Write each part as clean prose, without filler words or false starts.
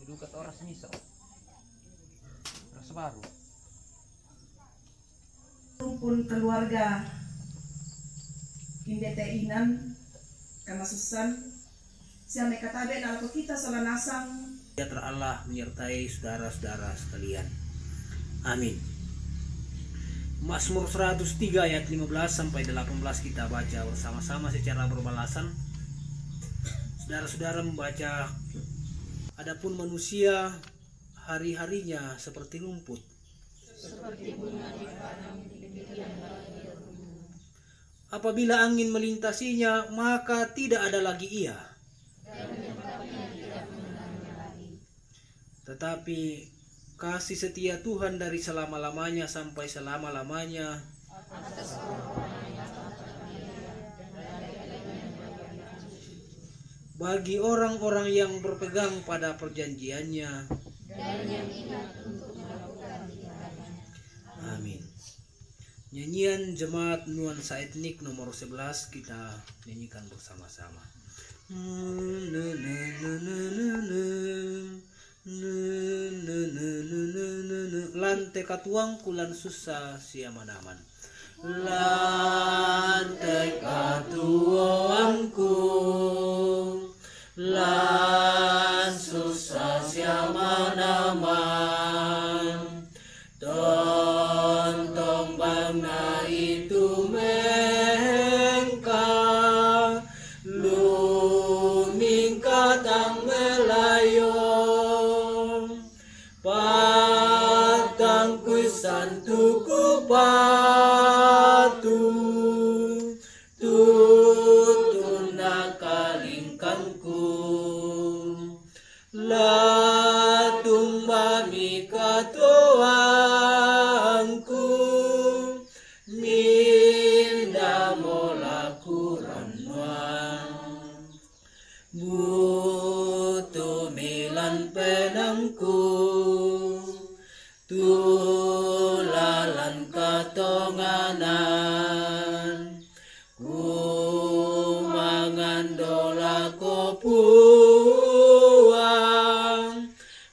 Edukat oras miso. Oras baru. Rumpun keluarga Indeteinan kamasusan siya may katabi na ako kita sa lanasang. Sejahtera Allah menyertai saudara-saudara sekalian. Amin. Mazmur 103 ayat 15 sampai 18 kita baca bersama-sama secara berbalasan. Saudara-saudara membaca, adapun manusia hari-harinya seperti rumput. Apabila angin melintasinya, maka tidak ada lagi ia. Tetapi kasih setia Tuhan dari selama-lamanya sampai selama-lamanya. Bagi orang-orang yang berpegang pada perjanjiannya. Amin. Nyanyian Jemaat Nuansa Etnik nomor 11 kita nyanyikan bersama-sama. Lantai katuang kulan susah siamanaman. Lantai katuangku lan susah siamanaman. Tontong bangna itu mengka luming katang melayong patang kuisan tuku batu tutun nakalingkangku latung bami katuangku minda mola kuranwan butuh milan penangku tulalan katonganan kumangan dola kopuang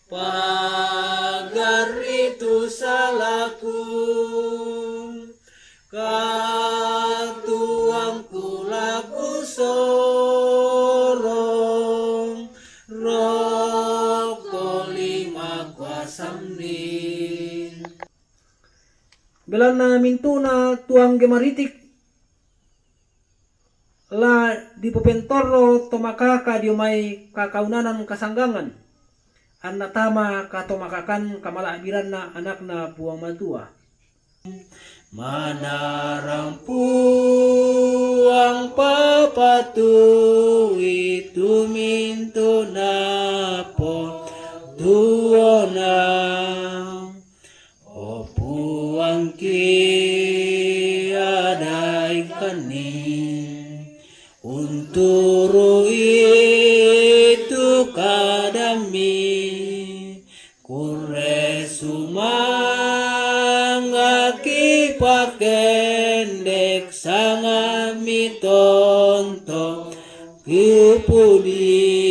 pagar itu salahku katuangku laku sorong rokok lima kuasamnin belana mintuna tuang gemaritik la di pepentoro tomakaka diomai kakaunanan kasanggangan anak tama katomakakan kamala abiranna anakna puang matua manarang puang papatu itu minto napo tuona o puang ki adai kaning unturu itu kadami kure sumangaki pakendek sanga mitonto kipuding.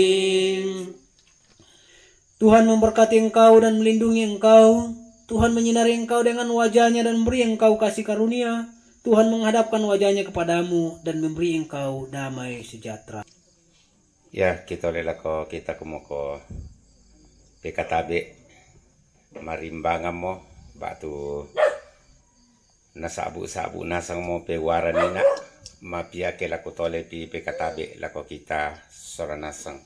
Tuhan memberkati engkau dan melindungi engkau. Tuhan menyinari engkau dengan wajahnya dan memberi engkau kasih karunia. Tuhan menghadapkan wajahnya kepadamu dan memberi engkau damai sejahtera. Ya, kita lelako kita kumoko PKTB marimbangan mo batu nasabu-sabu nasang mo pewaranina mapia ke lako tole pi PKTB lako kita soranasang.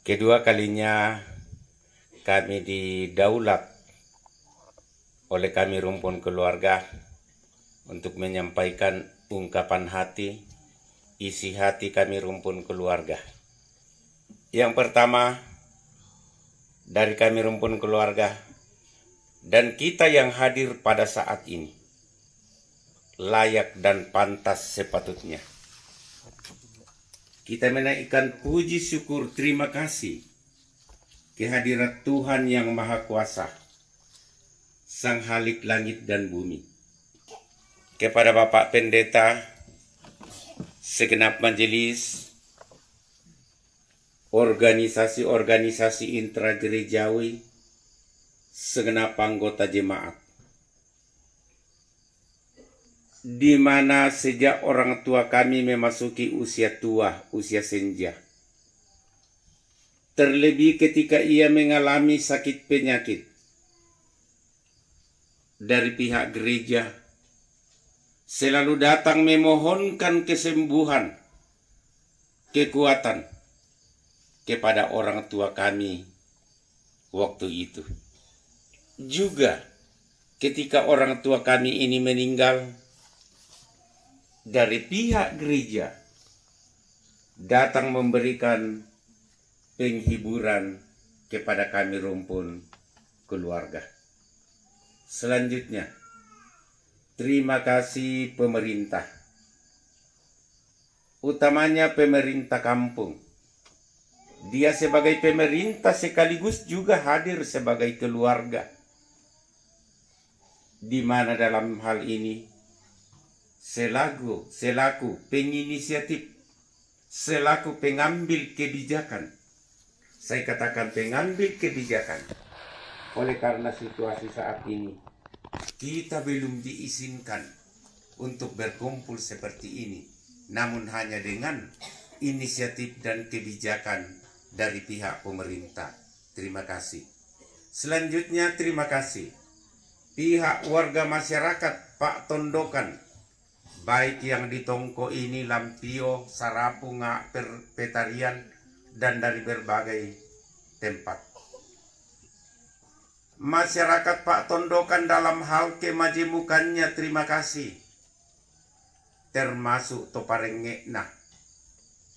Kedua kalinya kami didaulat oleh kami rumpun keluarga untuk menyampaikan ungkapan hati, isi hati kami rumpun keluarga. Yang pertama, dari kami rumpun keluarga dan kita yang hadir pada saat ini, layak dan pantas sepatutnya. Kita menaikkan puji syukur terima kasih kehadirat Tuhan yang Maha Kuasa, Sang Halik langit dan bumi. Kepada Bapak Pendeta, segenap majelis, organisasi-organisasi intragerejawi, segenap anggota jemaat, di mana sejak orang tua kami memasuki usia tua, usia senja. Terlebih ketika ia mengalami sakit penyakit dari pihak gereja, selalu datang memohonkan kesembuhan, kekuatan kepada orang tua kami waktu itu. Juga ketika orang tua kami ini meninggal, dari pihak gereja datang memberikan penghiburan kepada kami rumpun keluarga. Selanjutnya, terima kasih pemerintah, utamanya pemerintah kampung. Dia sebagai pemerintah sekaligus juga hadir sebagai keluarga, di mana dalam hal ini selaku penginisiatif, selaku pengambil kebijakan. Saya katakan pengambil kebijakan. Oleh karena situasi saat ini, kita belum diizinkan untuk berkumpul seperti ini, namun hanya dengan inisiatif dan kebijakan dari pihak pemerintah. Terima kasih. Selanjutnya terima kasih pihak warga masyarakat Pak Tondokan, baik yang di Tongko ini, Lampio, Sarapunga, Petarian, dan dari berbagai tempat. Masyarakat Pak Tondokan dalam hal kemajemukannya terima kasih. Termasuk Toparengekna,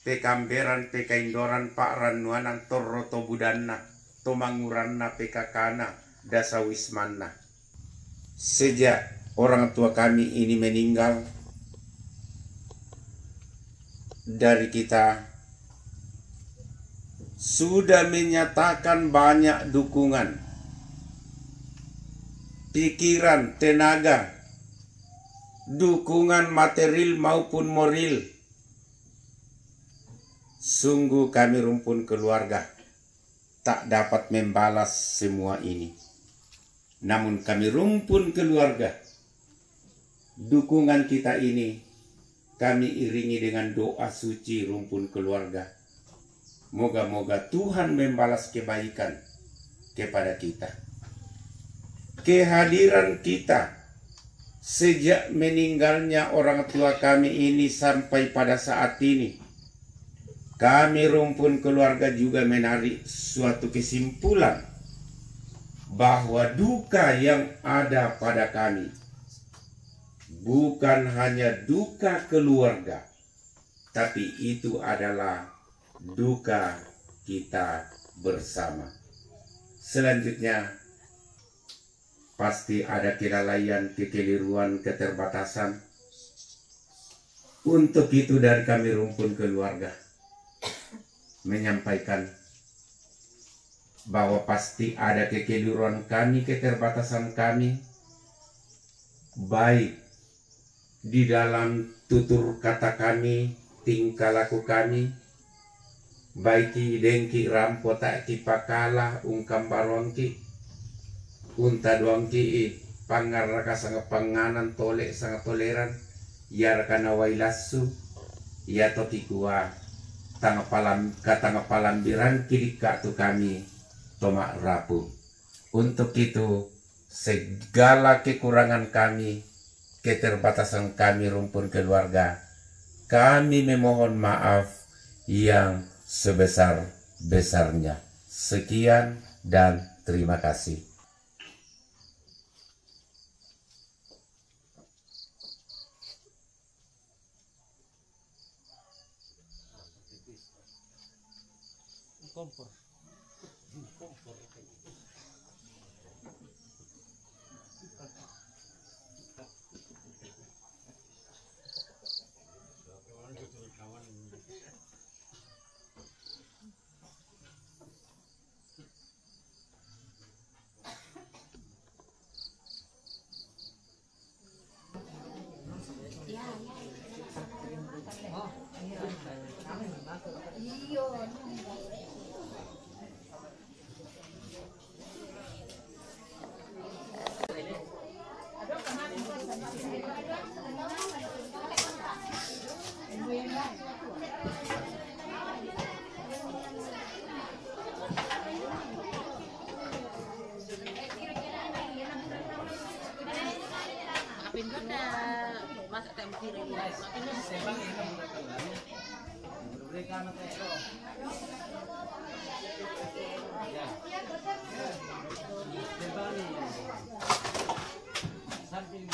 Pekamberan, Pekaindoran, Pak Ranuanan, Torroto Budanna, Tomanguranna, Pekakana, Dasawismanna. Sejak orang tua kami ini meninggal, dari kita sudah menyatakan banyak dukungan, pikiran, tenaga, dukungan material maupun moral. Sungguh kami rumpun keluarga tak dapat membalas semua ini. Namun kami rumpun keluarga, dukungan kita ini kami iringi dengan doa suci rumpun keluarga. Moga-moga Tuhan membalas kebaikan kepada kita. Kehadiran kita sejak meninggalnya orang tua kami ini sampai pada saat ini, kami rumpun keluarga juga menarik suatu kesimpulan bahwa duka yang ada pada kami bukan hanya duka keluarga, tapi itu adalah duka kita bersama. Selanjutnya, pasti ada kelalaian, kekeliruan, keterbatasan. Untuk itu dari kami rumpun keluarga menyampaikan bahwa pasti ada kekeliruan kami, keterbatasan kami, baik di dalam tutur kata kami, tingkah laku kami, baik dengki rampo tak kipakala ungkam barongki, unta doangki pangaraka sangat panganan tolek sangat toleran, yar kana wailasu, ya toki kuah katanga palambiran kirika tu kami tomak rapu. Untuk itu segala kekurangan kami, keterbatasan kami rumpun keluarga, kami memohon maaf yang sebesar-besarnya. Sekian dan terima kasih. Kompor. Iya. Sambil